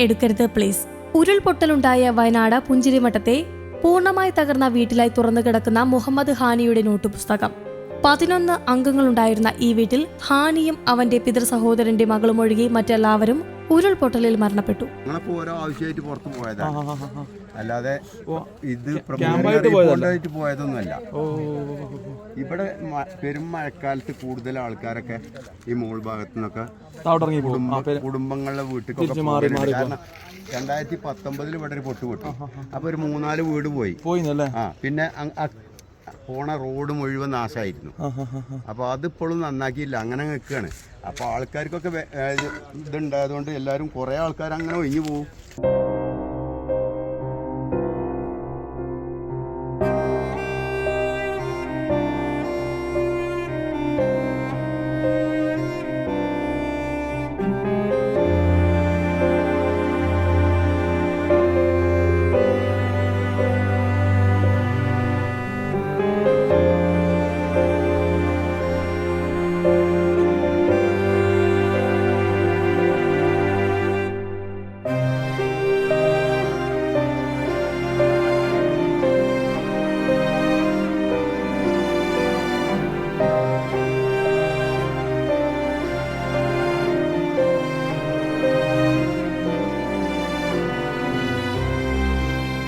എടുക്കരുത് പ്ലീസ്. ഉരുൾപൊട്ടലുണ്ടായ വയനാട് പുഞ്ചിരിമഠത്തെ പൂർണ്ണമായി തകർന്ന വീട്ടിലായി തുറന്നു കിടക്കുന്ന മുഹമ്മദ് ഹാനിയുടെ നോട്ടുപുസ്തകം. 11 അംഗങ്ങളുണ്ടായിരുന്ന ഈ വീട്ടിൽ ഹാനിയും അവന്റെ പിതൃ സഹോദരന്റെ മകളും ഒഴികെ മറ്റെല്ലാവരും ഉരുൾപൊട്ടലിൽ മരണപ്പെട്ടു. ഓരോ ആവശ്യമായിട്ട് പുറത്തു പോയതാണ്, അല്ലാതെ ഇത് പോയതൊന്നുമല്ല. ഇവിടെ പെരും മഴക്കാലത്ത് കൂടുതൽ ആൾക്കാരൊക്കെ ഈ മോൾ ഭാഗത്തു നിന്നൊക്കെ കുടുംബങ്ങളുടെ വീട്ടിൽ, കാരണം 2019 ഇവിടെ ഒരു പൊട്ട് പൊട്ടി. അപ്പൊ ഒരു 3-4 വീട് പോയി. പിന്നെ പോണ റോഡ് മുഴുവൻ നാശമായിരുന്നു. അപ്പോൾ അതിപ്പോഴും നന്നാക്കിയില്ല, അങ്ങനെ നിൽക്കുകയാണ്. അപ്പോൾ ആൾക്കാർക്കൊക്കെ ഇതുണ്ടായതുകൊണ്ട് എല്ലാവരും കുറേ ആൾക്കാർ അങ്ങനെ ഒഴിഞ്ഞു പോകും.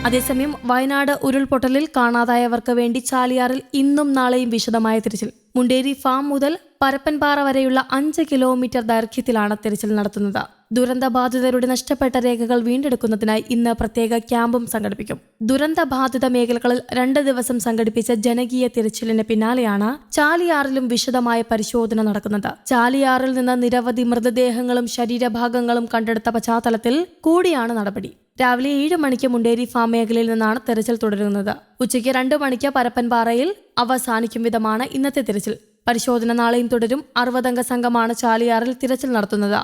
അതേസമയം വയനാട് ഉരുൾപൊട്ടലിൽ കാണാതായവർക്ക് വേണ്ടി ചാലിയാറിൽ ഇന്നും നാളെയും വിശദമായ തിരച്ചിൽ. മുണ്ടേരി ഫാം മുതൽ പരപ്പൻപാറ വരെയുള്ള 5 കിലോമീറ്റർ ദൈർഘ്യത്തിലാണ് തിരച്ചിൽ നടത്തുന്നത്. ദുരന്തബാധിതരുടെ നഷ്ടപ്പെട്ട രേഖകൾ വീണ്ടെടുക്കുന്നതിനായി ഇന്ന് പ്രത്യേക ക്യാമ്പും സംഘടിപ്പിക്കും. ദുരന്തബാധിത മേഖലകളിൽ 2 ദിവസം സംഘടിപ്പിച്ച ജനകീയ തിരച്ചിലിന് പിന്നാലെയാണ് ചാലിയാറിലും വിശദമായ പരിശോധന നടക്കുന്നത്. ചാലിയാറിൽ നിന്ന് നിരവധി മൃതദേഹങ്ങളും ശരീരഭാഗങ്ങളും കണ്ടെടുത്ത പശ്ചാത്തലത്തിൽ കൂടിയാണ് നടപടി. രാവിലെ 7 മണിക്ക് മുണ്ടേരി ഫാം മേഖലയിൽ നിന്നാണ് തെരച്ചിൽ തുടരുന്നത്. ഉച്ചയ്ക്ക് 2 മണിക്ക് പരപ്പൻപാറയിൽ അവസാനിക്കും വിധമാണ് ഇന്നത്തെ തിരച്ചിൽ. പരിശോധന നാളെയും തുടരും. 60 അംഗ സംഘമാണ് ചാലിയാറിൽ തിരച്ചിൽ നടത്തുന്നത്.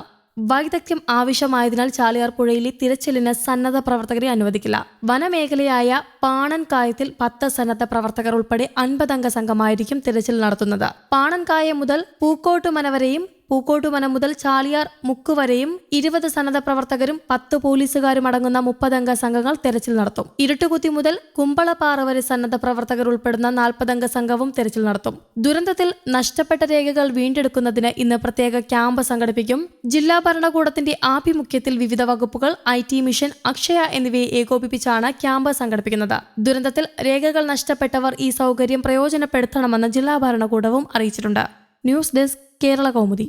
വൈദഗ്ധ്യം ആവശ്യമായതിനാൽ ചാലിയാർ പുഴയിലെ തിരച്ചിലിന് സന്നദ്ധ പ്രവർത്തകരെ അനുവദിക്കില്ല. വനമേഖലയായ പാണൻകായത്തിൽ 10 സന്നദ്ധ പ്രവർത്തകർ ഉൾപ്പെടെ 50 അംഗ സംഘമായിരിക്കും തിരച്ചിൽ നടത്തുന്നത്. പാണൻകായ മുതൽ പൂക്കോട്ടുമന വരെയും പൂക്കോട്ടുമന മുതൽ ചാലിയാർ മുക്ക് വരെയും 20 സന്നദ്ധ പ്രവർത്തകരും 10 പോലീസുകാരും അടങ്ങുന്ന 30 അംഗ സംഘങ്ങൾ തെരച്ചിൽ നടത്തും. ഇരുട്ടുകുത്തി മുതൽ കുമ്പളപ്പാറ വരെ സന്നദ്ധ പ്രവർത്തകർ ഉൾപ്പെടുന്ന 40 അംഗ സംഘവും തെരച്ചിൽ നടത്തും. ദുരന്തത്തിൽ നഷ്ടപ്പെട്ട രേഖകൾ വീണ്ടെടുക്കുന്നതിന് ഇന്ന് പ്രത്യേക ക്യാമ്പ് സംഘടിപ്പിക്കും. ജില്ലാ ഭരണകൂടത്തിന്റെ ആഭിമുഖ്യത്തിൽ വിവിധ വകുപ്പുകൾ, IT മിഷൻ, അക്ഷയ എന്നിവയെ ഏകോപിപ്പിച്ചാണ് ക്യാമ്പ് സംഘടിപ്പിക്കുന്നത്. ദുരന്തത്തിൽ രേഖകൾ നഷ്ടപ്പെട്ടവർ ഈ സൗകര്യം പ്രയോജനപ്പെടുത്തണമെന്ന് ജില്ലാ ഭരണകൂടവും അറിയിച്ചിട്ടുണ്ട്. News desk, Kerala Kaumudi.